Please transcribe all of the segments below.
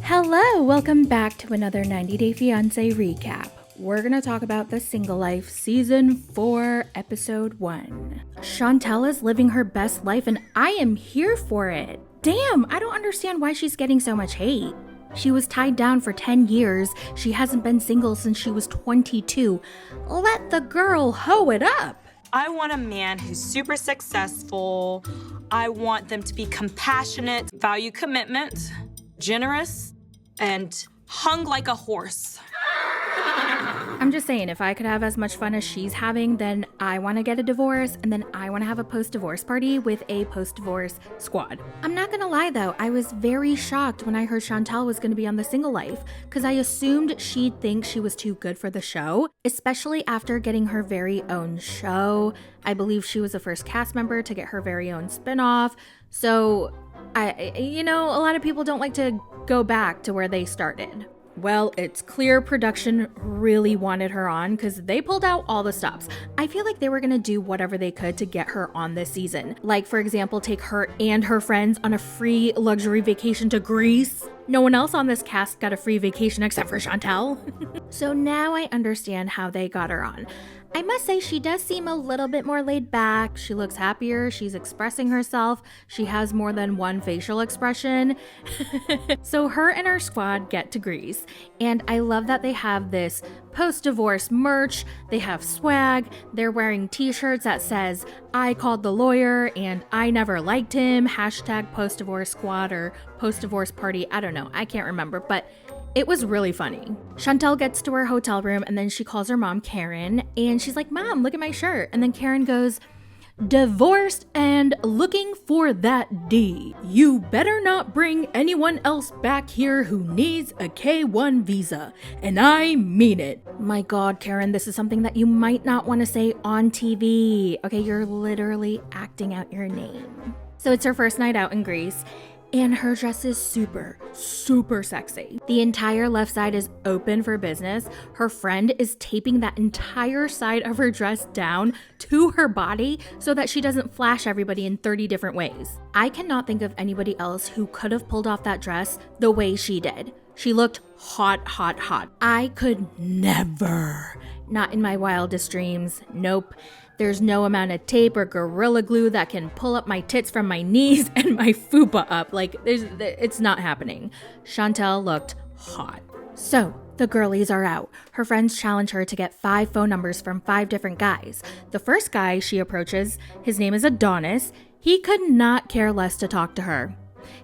Hello, welcome back to another 90 Day Fiancé recap. We're going to talk about The Single Life Season 4, Episode 1. Chantel is living her best life and I am here for it. Damn, I don't understand why she's getting so much hate. She was tied down for 10 years. She hasn't been single since she was 22. Let the girl hoe it up. I want a man who's super successful. I want them to be compassionate, value commitment, generous, and hung like a horse. I'm just saying, if I could have as much fun as she's having, then I want to get a divorce, and then I want to have a post-divorce party with a post-divorce squad. I'm not gonna lie though, I was very shocked when I heard Chantel was gonna be on The Single Life, because I assumed she'd think she was too good for the show, especially after getting her very own show. I believe she was the first cast member to get her very own spinoff, so a lot of people don't like to go back to where they started. Well, it's clear production really wanted her on because they pulled out all the stops. I feel like they were going to do whatever they could to get her on this season. Like, for example, take her and her friends on a free luxury vacation to Greece. No one else on this cast got a free vacation except for Chantel. So now I understand how they got her on. I must say she does seem a little bit more laid back. She looks happier. She's expressing herself. She has more than one facial expression. So her and her squad get to Greece. And I love that they have this post-divorce merch. They have swag. They're wearing t-shirts that says, I called the lawyer and I never liked him. Hashtag post-divorce squad or post-divorce party. I don't know. I can't remember. But it was really funny. Chantel gets to her hotel room and then she calls her mom, Karen, and she's like, Mom, look at my shirt. And then Karen goes, divorced and looking for that D. You better not bring anyone else back here who needs a K1 visa. And I mean it. My God, Karen, this is something that you might not want to say on TV. Okay, you're literally acting out your name. So it's her first night out in Greece. And her dress is super, super sexy. The entire left side is open for business. Her friend is taping that entire side of her dress down to her body so that she doesn't flash everybody in 30 different ways. I cannot think of anybody else who could have pulled off that dress the way she did. She looked hot, hot, hot. I could never. Not in my wildest dreams. Nope. There's no amount of tape or Gorilla Glue that can pull up my tits from my knees and my fupa up. Like, it's not happening. Chantel looked hot. So, the girlies are out. Her friends challenge her to get 5 phone numbers from 5 different guys. The first guy she approaches, his name is Adonis. He could not care less to talk to her.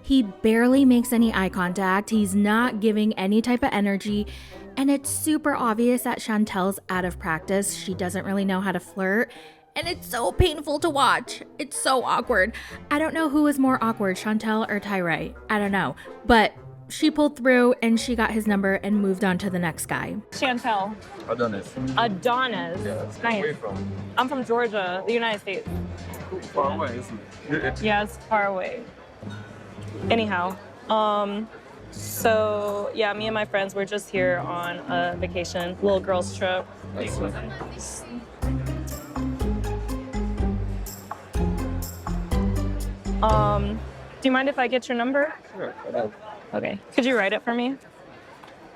He barely makes any eye contact. He's not giving any type of energy. And it's super obvious that Chantel's out of practice. She doesn't really know how to flirt. And it's so painful to watch. It's so awkward. I don't know who was more awkward, Chantel or Tyray. I don't know. But she pulled through and she got his number and moved on to the next guy. Chantel. Adonis. Adonis. Yeah. Nice. Where are you from? I'm from Georgia, the United States. Far away, isn't it? Yeah, it's far away. Anyhow, so yeah, me and my friends were just here on a vacation, little girls trip. Excellent. Do you mind if I get your number? Sure. I know. Okay. Could you write it for me?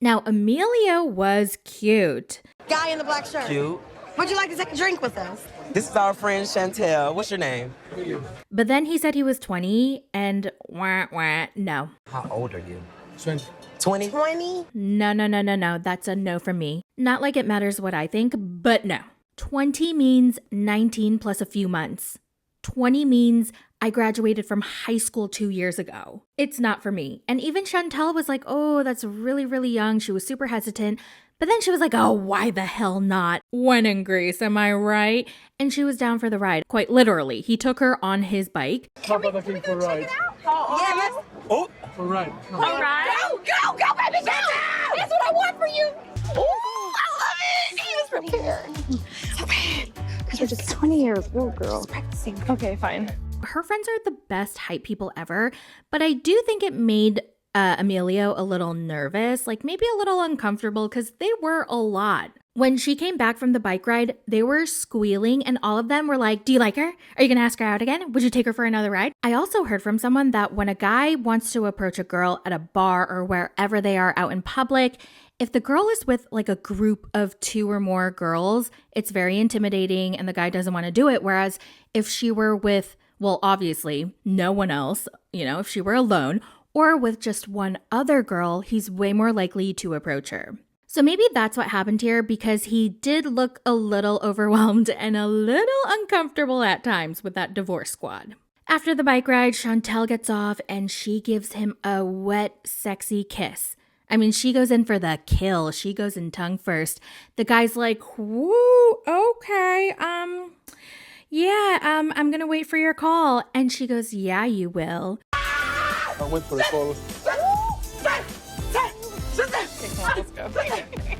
Now, Emilio was cute. Guy in the black shirt. Cute. Would you like to take a drink with us? This is our friend Chantel. What's your name? But then he said he was 20 and no. How old are you? 20. 20? 20? No. That's a no from me. Not like it matters what I think, but no. 20 means 19 plus a few months. 20 means I graduated from high school 2 years ago. It's not for me. And even Chantel was like, oh, that's really, really young. She was super hesitant. But then she was like, oh, why the hell not? When in Greece, am I right? And she was down for the ride. Quite literally. He took her on his bike. How about looking for ride? Yeah, let's Oh, For ride. All right. go, baby, go! That's what I want for you. Oh, I love it. He was prepared. So bad. Because we're just 20 years old, girls. Practicing. Okay, fine. Her friends are the best hype people ever, but I do think it made Emilio a little nervous, like maybe a little uncomfortable because they were a lot. When she came back from the bike ride, they were squealing and all of them were like, do you like her? Are you going to ask her out again? Would you take her for another ride? I also heard from someone that when a guy wants to approach a girl at a bar or wherever they are out in public, if the girl is with like a group of 2 or more girls, it's very intimidating and the guy doesn't want to do it. Whereas if she were with, well, obviously no one else, if she were alone or with just one other girl, he's way more likely to approach her. So maybe that's what happened here because he did look a little overwhelmed and a little uncomfortable at times with that divorce squad. After the bike ride, Chantel gets off and she gives him a wet, sexy kiss. I mean, she goes in for the kill. She goes in tongue first. The guy's like, woo, okay, I'm going to wait for your call. And she goes, yeah, you will. I went for the call. Let's go.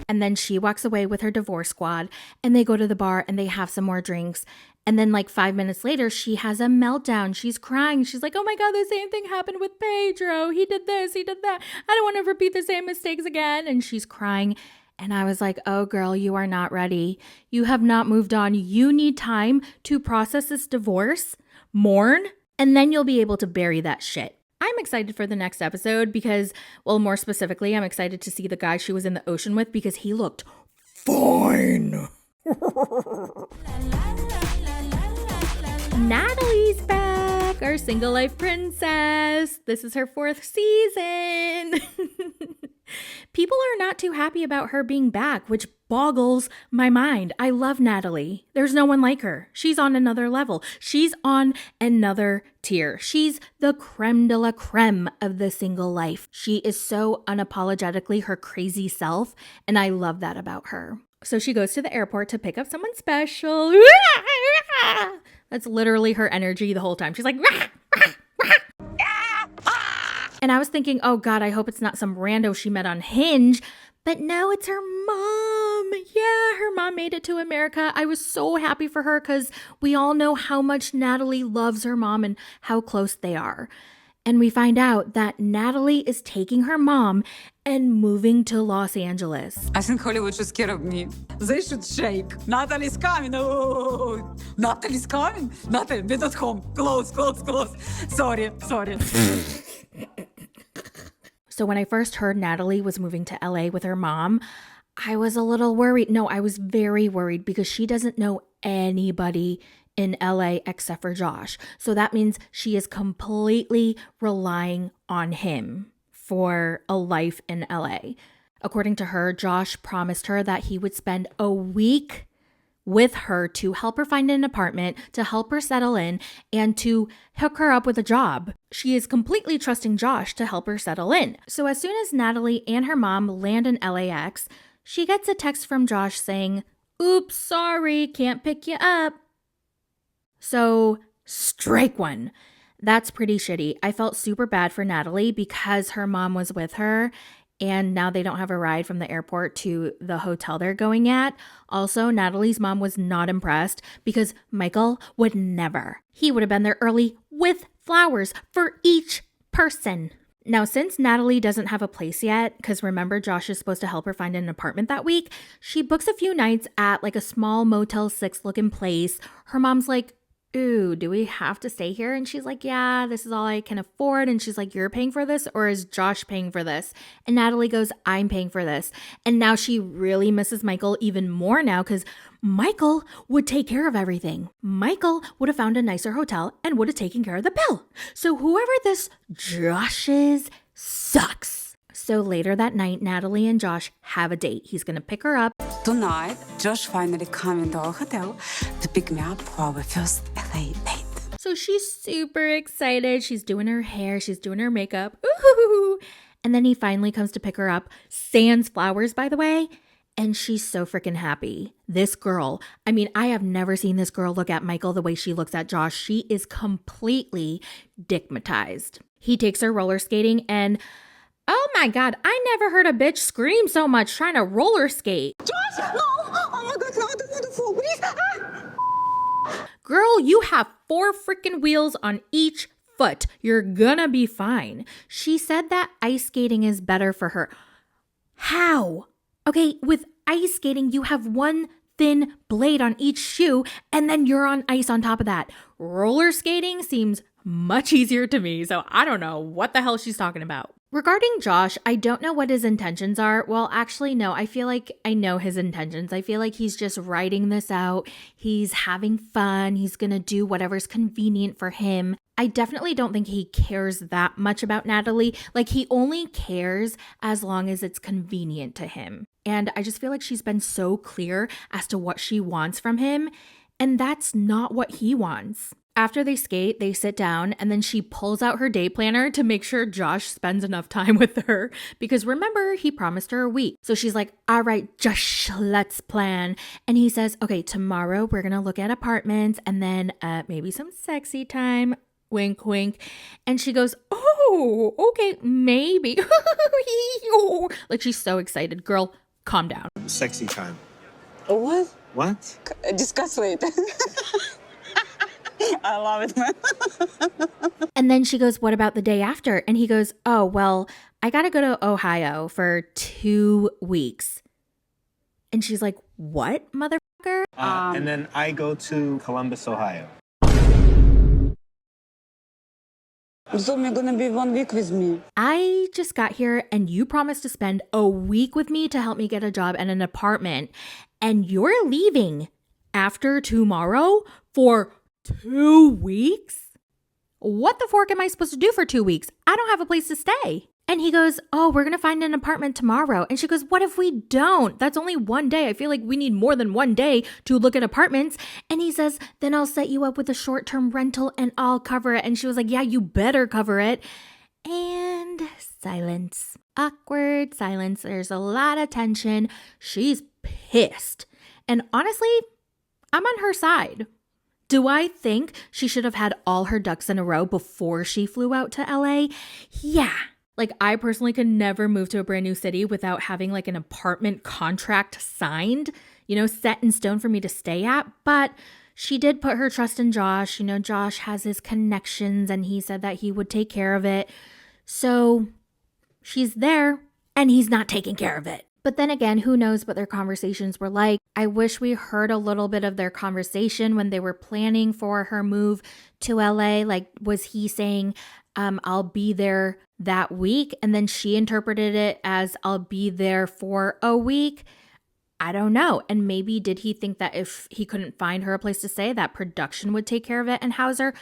And then she walks away with her divorce squad and they go to the bar and they have some more drinks. And then like 5 minutes later, she has a meltdown. She's crying. She's like, oh my God, the same thing happened with Pedro. He did this, he did that. I don't want to repeat the same mistakes again. And she's crying. And I was like, oh girl, you are not ready. You have not moved on. You need time to process this divorce, mourn, and then you'll be able to bury that shit. I'm excited for the next episode because, well, more specifically, I'm excited to see the guy she was in the ocean with because he looked fine. Natalie's back, our single life princess. This is her 4th season. People are not too happy about her being back, which boggles my mind. I love Natalie. There's no one like her. She's on another level. She's on another tier. She's the creme de la creme of the single life. She is so unapologetically her crazy self, and I love that about her. So she goes to the airport to pick up someone special. That's literally her energy the whole time. She's like, and I was thinking, oh God, I hope it's not some rando she met on Hinge. But no, it's her mom. Yeah, her mom made it to America. I was so happy for her because we all know how much Natalie loves her mom and how close they are. And we find out that Natalie is taking her mom and moving to Los Angeles. I think Hollywood should scare me. They should shake. Natalie's coming. Oh, Natalie's coming. Natalie, be at home. Close. Sorry. So when I first heard Natalie was moving to LA with her mom, I was a little worried. No, I was very worried because she doesn't know anybody in LA except for Josh. So that means she is completely relying on him for a life in LA. According to her, Josh promised her that he would spend a week with her to help her find an apartment, to help her settle in, and to hook her up with a job. She is completely trusting Josh to help her settle in. So as soon as Natalie and her mom land in LAX, she gets a text from Josh saying, oops, sorry, can't pick you up. So strike one. That's pretty shitty. I felt super bad for Natalie because her mom was with her and now they don't have a ride from the airport to the hotel they're going at. Also, Natalie's mom was not impressed because Michael would never. He would have been there early with flowers for each person. Now, since Natalie doesn't have a place yet, because remember Josh is supposed to help her find an apartment that week, she books a few nights at like a small Motel 6 looking place. Her mom's like, ooh, do we have to stay here? And she's like, yeah, this is all I can afford. And she's like, you're paying for this or is Josh paying for this? And Natalie goes, I'm paying for this. And now she really misses Michael even more now because Michael would take care of everything. Michael would have found a nicer hotel and would have taken care of the bill. So whoever this Josh is sucks. So later that night, Natalie and Josh have a date. He's going to pick her up. Tonight, Josh finally coming to our hotel to pick me up for our first LA date. So she's super excited. She's doing her hair. She's doing her makeup. Ooh. And then he finally comes to pick her up. Sans flowers, by the way. And she's so freaking happy. This girl, I mean, I have never seen this girl look at Michael the way she looks at Josh. She is completely dickmatized. He takes her roller skating and oh my God, I never heard a bitch scream so much trying to roller skate. Josh, no! Oh my God, no, I don't want to fall, please. Girl, you have 4 freaking wheels on each foot. You're gonna be fine. She said that ice skating is better for her. How? Okay, with ice skating, you have one thin blade on each shoe, and then you're on ice on top of that. Roller skating seems much easier to me, so I don't know what the hell she's talking about. Regarding Josh, I don't know what his intentions are. Well, actually, no, I feel like I know his intentions. I feel like he's just writing this out. He's having fun. He's gonna do whatever's convenient for him. I definitely don't think he cares that much about Natalie. Like, he only cares as long as it's convenient to him. And I just feel like she's been so clear as to what she wants from him, and that's not what he wants. After they skate, they sit down, and then she pulls out her day planner to make sure Josh spends enough time with her. Because remember, he promised her a week. So she's like, all right, Josh, let's plan. And he says, okay, tomorrow we're going to look at apartments and then maybe some sexy time. Wink, wink. And she goes, oh, okay, maybe. Like, she's so excited. Girl, calm down. Sexy time. What? What? Discuss later. I love it, man. And then she goes, what about the day after? And he goes, oh, well, I got to go to Ohio for 2 weeks. And she's like, what, motherfucker? And then I go to Columbus, Ohio. So you're gonna be 1 week with me. I just got here and you promised to spend a week with me to help me get a job and an apartment. And you're leaving after tomorrow for 2 weeks? What the fork am I supposed to do for 2 weeks? I don't have a place to stay. And he goes, oh, we're going to find an apartment tomorrow. And she goes, what if we don't? That's only 1 day. I feel like we need more than 1 day to look at apartments. And he says, then I'll set you up with a short-term rental and I'll cover it. And she was like, yeah, you better cover it. And silence. Awkward silence. There's a lot of tension. She's pissed. And honestly, I'm on her side. Do I think she should have had all her ducks in a row before she flew out to LA? Yeah. Like, I personally could never move to a brand new city without having like an apartment contract signed, you know, set in stone for me to stay at. But she did put her trust in Josh. You know, Josh has his connections and he said that he would take care of it. So she's there and he's not taking care of it. But then again, who knows what their conversations were like. I wish we heard a little bit of their conversation when they were planning for her move to LA. Like, was he saying, I'll be there that week? And then she interpreted it as I'll be there for a week. I don't know. And maybe did he think that if he couldn't find her a place to stay, that production would take care of it and house her?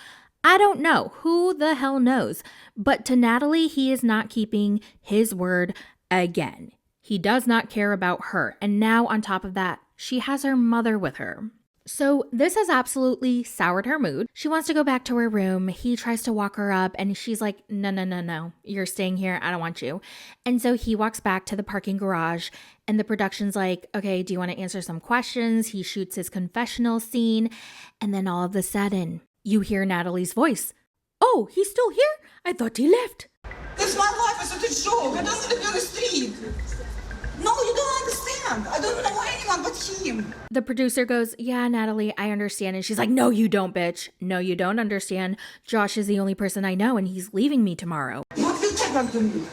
I don't know. Who the hell knows? But to Natalie, he is not keeping his word again. He does not care about her. And now on top of that, she has her mother with her. So this has absolutely soured her mood. She wants to go back to her room. He tries to walk her up and she's like, no, you're staying here. I don't want you. And so he walks back to the parking garage and the production's like, okay, do you want to answer some questions? He shoots his confessional scene. And then all of a sudden you hear Natalie's voice. Oh, he's still here? I thought he left. This my life is a joke. I don't live on the street. No, you don't understand. I don't know anyone but him. The producer goes, yeah, Natalie, I understand. And she's like, no, you don't, bitch. No, you don't understand. Josh is the only person I know and he's leaving me tomorrow. What will happen to me?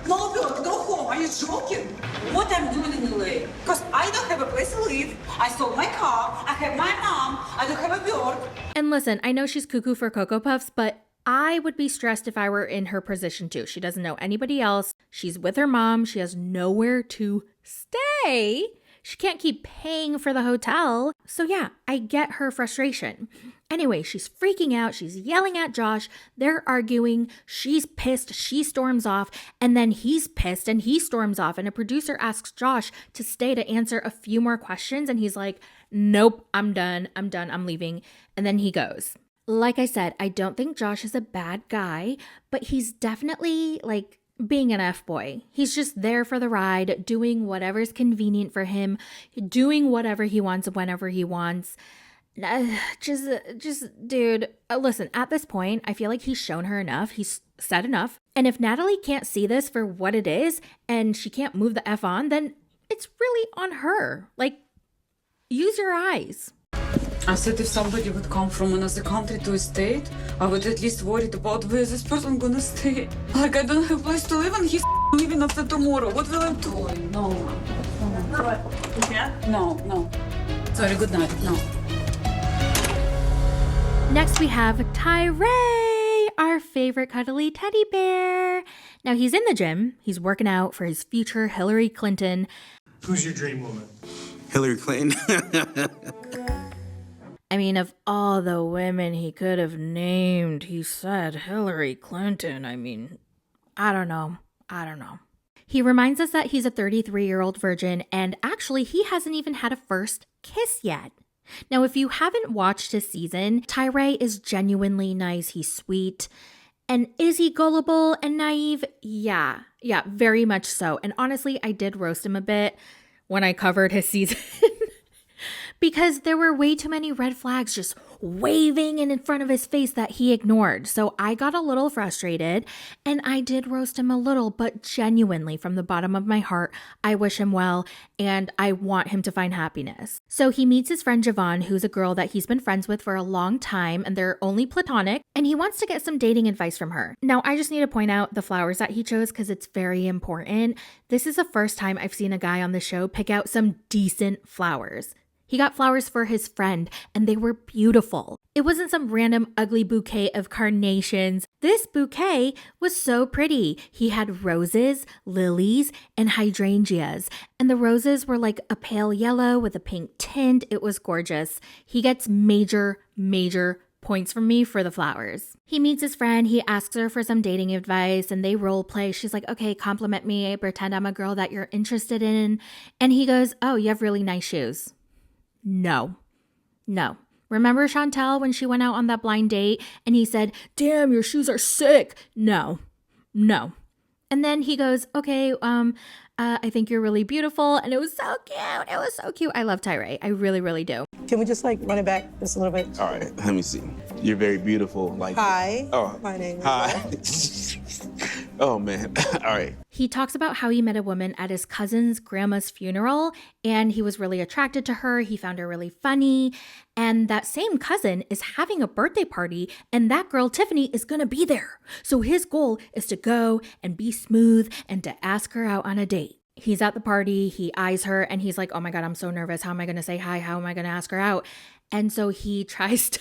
No, Bert, go home. Are you joking? What I'm doing in LA? Because I don't have a place to live. I sold my car. I have my mom. I don't have a Bert. And listen, I know she's cuckoo for Cocoa Puffs, but I would be stressed if I were in her position too. She doesn't know anybody else. She's with her mom. She has nowhere to stay. She can't keep paying for the hotel. So yeah, I get her frustration. Anyway, she's freaking out. She's yelling at Josh. They're arguing. She's pissed. She storms off. And then he's pissed and he storms off. And a producer asks Josh to stay to answer a few more questions. And he's like, nope, I'm done. I'm leaving. And then he goes. Like I said, I don't think Josh is a bad guy, but he's definitely like being an F-boy. He's just there for the ride, doing whatever's convenient for him, doing whatever he wants whenever he wants. Dude, listen, at this point, I feel like he's shown her enough. He's said enough. And if Natalie can't see this for what it is and she can't move the F on, then it's really on her. Like, use your eyes. I said if somebody would come from another country to a state, I would at least worried about where this person gonna stay. Like, I don't have a place to live and he's leaving after tomorrow. What will I do? No. No, no. Sorry, good night. No. Next, we have Tyree, our favorite cuddly teddy bear. Now, he's in the gym. He's working out for his future Hillary Clinton. Who's your dream woman? Hillary Clinton. I mean, of all the women he could have named, he said Hillary Clinton. I mean, I don't know. He reminds us that he's a 33-year-old virgin, and actually, he hasn't even had a first kiss yet. Now, if you haven't watched his season, Tyree is genuinely nice. He's sweet. And is he gullible and naive? Yeah, very much so. And honestly, I did roast him a bit when I covered his season because there were way too many red flags just waving in front of his face that he ignored. So I got a little frustrated and I did roast him a little, but genuinely from the bottom of my heart, I wish him well and I want him to find happiness. So he meets his friend Javon, who's a girl that he's been friends with for a long time and they're only platonic, and he wants to get some dating advice from her. Now, I just need to point out the flowers that he chose because it's very important. This is the first time I've seen a guy on the show pick out some decent flowers. He got flowers for his friend, and they were beautiful. It wasn't some random ugly bouquet of carnations. This bouquet was so pretty. He had roses, lilies, and hydrangeas. And the roses were like a pale yellow with a pink tint. It was gorgeous. He gets major points from me for the flowers. He meets his friend, he asks her for some dating advice, and they role play. She's like, okay, compliment me, pretend I'm a girl that you're interested in. And he goes, oh, you have really nice shoes. No. Remember Chantel when she went out on that blind date and he said, damn, your shoes are sick. No. And then he goes, okay, I think you're really beautiful. And it was so cute. I love Tyree. I really do. Can we just run it back just a little bit? All right, let me see. You're very beautiful. Hi. Oh. My name is. Hi. Oh, man. All right. He talks about how he met a woman at his cousin's grandma's funeral and he was really attracted to her. He found her really funny. And that same cousin is having a birthday party and that girl, Tiffany, is going to be there. So his goal is to go and be smooth and to ask her out on a date. He's at the party, he eyes her and he's like, oh my God, I'm so nervous. How am I going to say hi? How am I going to ask her out? And so he tries to,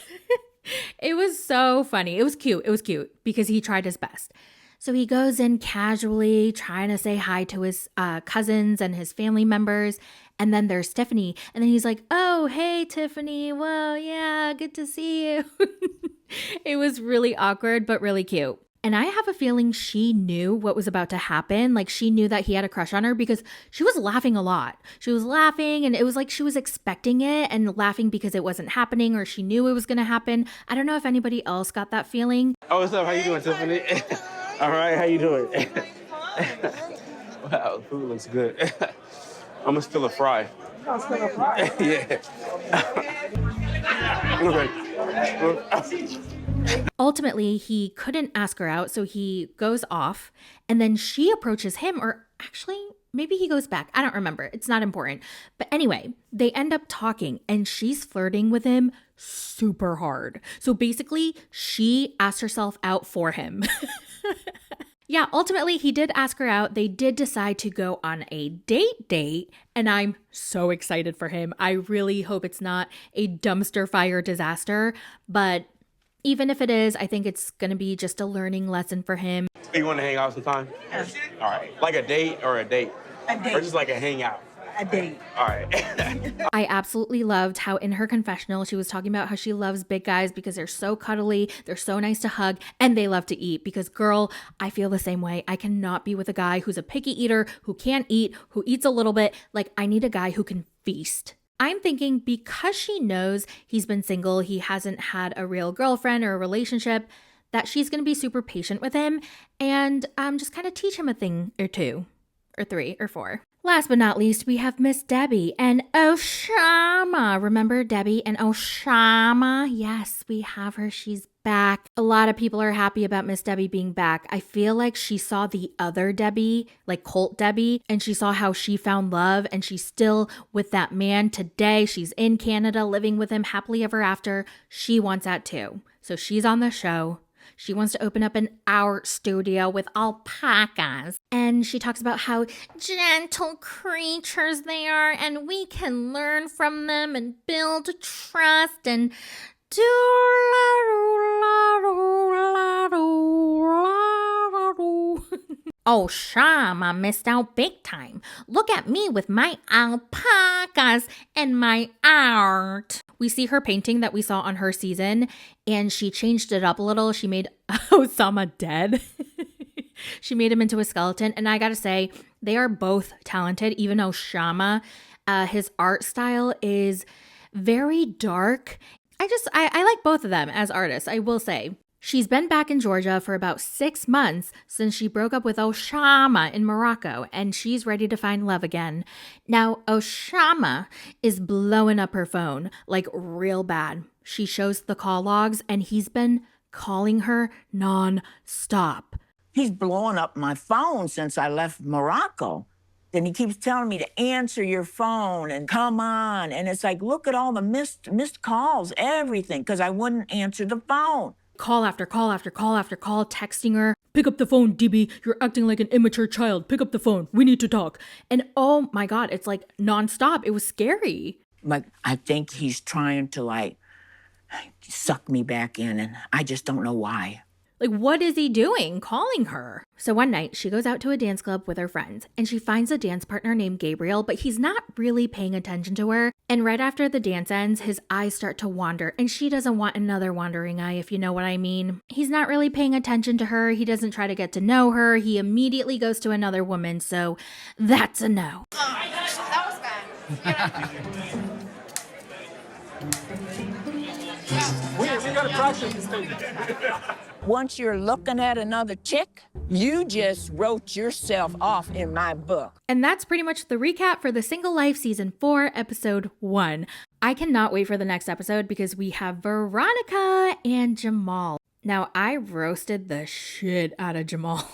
it was so funny. It was cute because he tried his best. So he goes in casually trying to say hi to his cousins and his family members. And then there's Tiffany. And then he's like, oh, hey, Tiffany. Well, yeah, good to see you. It was really awkward, but really cute. And I have a feeling she knew what was about to happen. Like she knew that he had a crush on her because she was laughing a lot. She was laughing and it was like she was expecting it and laughing because it wasn't happening or she knew it was going to happen. I don't know if anybody else got that feeling. Oh, what's up? How you doing, Tiffany? All right, how you doing? Wow, food looks good. I'm gonna spill a fry. Oh, still a fry. Yeah. Okay. Ultimately, he couldn't ask her out, so he goes off, and then she approaches him, or actually, maybe he goes back. I don't remember. It's not important. But anyway, they end up talking, and she's flirting with him super hard. So basically, she asked herself out for him. Yeah, ultimately, he did ask her out. They did decide to go on a date, and I'm so excited for him. I really hope it's not a dumpster fire disaster, but even if it is, I think it's going to be just a learning lesson for him. You want to hang out sometime? Yes. All right. Like a date or a date? A date. Or just like a hangout? A date. All right. I absolutely loved how in her confessional, she was talking about how she loves big guys because they're so cuddly, they're so nice to hug, and they love to eat. Because girl, I feel the same way. I cannot be with a guy who's a picky eater, who can't eat, who eats a little bit. Like I need a guy who can feast. I'm thinking because she knows he's been single, he hasn't had a real girlfriend or a relationship, that she's going to be super patient with him and just kind of teach him a thing or two or three or four. Last but not least, we have Miss Debbie and Oshama. Remember Debbie and Oshama? Yes, we have her. She's back. A lot of people are happy about Miss Debbie being back. I feel like she saw the other Debbie, like Colt Debbie, and she saw how she found love and she's still with that man today. She's in Canada living with him happily ever after. She wants that too. So she's on the show. She wants to open up an art studio with alpacas. And she talks about how gentle creatures they are and we can learn from them and build trust and Oh, Sham, missed out big time. Look at me with my alpacas and my art. We see her painting that we saw on her season, and she changed it up a little. She made Osama dead. She made him into a skeleton, and I gotta say, they are both talented, even though Shama, his art style is very dark. I like both of them as artists, I will say. She's been back in Georgia for about 6 months since she broke up with Oshama in Morocco, and she's ready to find love again. Now, Oshama is blowing up her phone, like real bad. She shows the call logs, and he's been calling her non-stop. He's blowing up my phone since I left Morocco. Then he keeps telling me to answer your phone and come on. And it's like, look at all the missed calls, everything, because I wouldn't answer the phone. Call after call after call after call, texting her. Pick up the phone, DB. You're acting like an immature child. Pick up the phone. We need to talk. And oh my God, it's like nonstop. It was scary. Like, I think he's trying to like suck me back in, and I just don't know why. Like, what is he doing calling her? So one night, she goes out to a dance club with her friends, and she finds a dance partner named Gabriel, but he's not really paying attention to her. And right after the dance ends, his eyes start to wander, and she doesn't want another wandering eye, if you know what I mean. He's not really paying attention to her. He doesn't try to get to know her. He immediately goes to another woman, so that's a no. That was bad. We gotta practice this thing. Once you're looking at another chick, you just wrote yourself off in my book. And that's pretty much the recap for The Single Life Season 4, Episode 1. I cannot wait for the next episode because we have Veronica and Jamal. Now, I roasted the shit out of Jamal.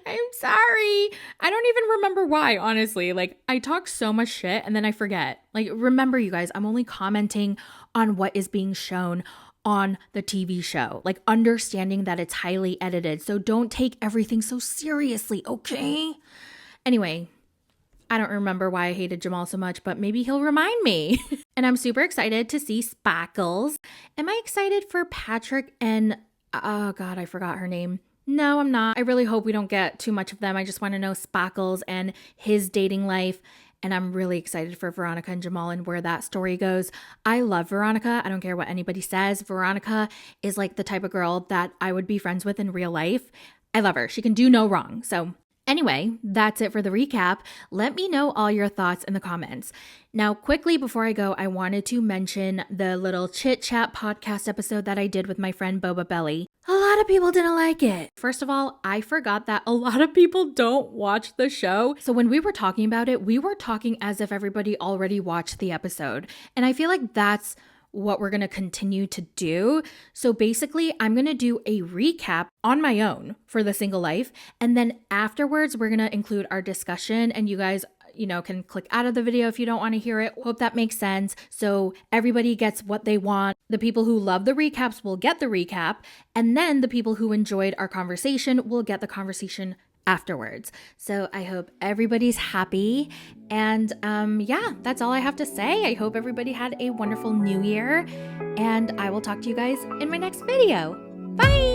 I'm sorry. I don't even remember why, honestly. Like, I talk so much shit and then I forget. Like, remember, you guys, I'm only commenting on what is being shown on the TV show, like understanding that it's highly edited. So don't take everything so seriously, okay? Anyway, I don't remember why I hated Jamal so much, but maybe he'll remind me. And I'm super excited to see Spackles. Am I excited for Patrick and, oh God, I forgot her name. No, I'm not. I really hope we don't get too much of them. I just want to know Spackles and his dating life. And I'm really excited for Veronica and Jamal and where that story goes. I love Veronica. I don't care what anybody says. Veronica is like the type of girl that I would be friends with in real life. I love her. She can do no wrong. So anyway, that's it for the recap. Let me know all your thoughts in the comments. Now, quickly before I go, I wanted to mention the little chit chat podcast episode that I did with my friend Boba Belly. A lot of people didn't like it. First of all, I forgot that a lot of people don't watch the show. So when we were talking about it, we were talking as if everybody already watched the episode. And I feel like that's what we're going to continue to do. So basically, I'm going to do a recap on my own for The Single Life. And then afterwards, we're going to include our discussion, and you guys, can click out of the video if you don't want to hear it. Hope that makes sense. So everybody gets what they want. The people who love the recaps will get the recap. And then the people who enjoyed our conversation will get the conversation afterwards. So I hope everybody's happy. And that's all I have to say. I hope everybody had a wonderful new year. And I will talk to you guys in my next video. Bye!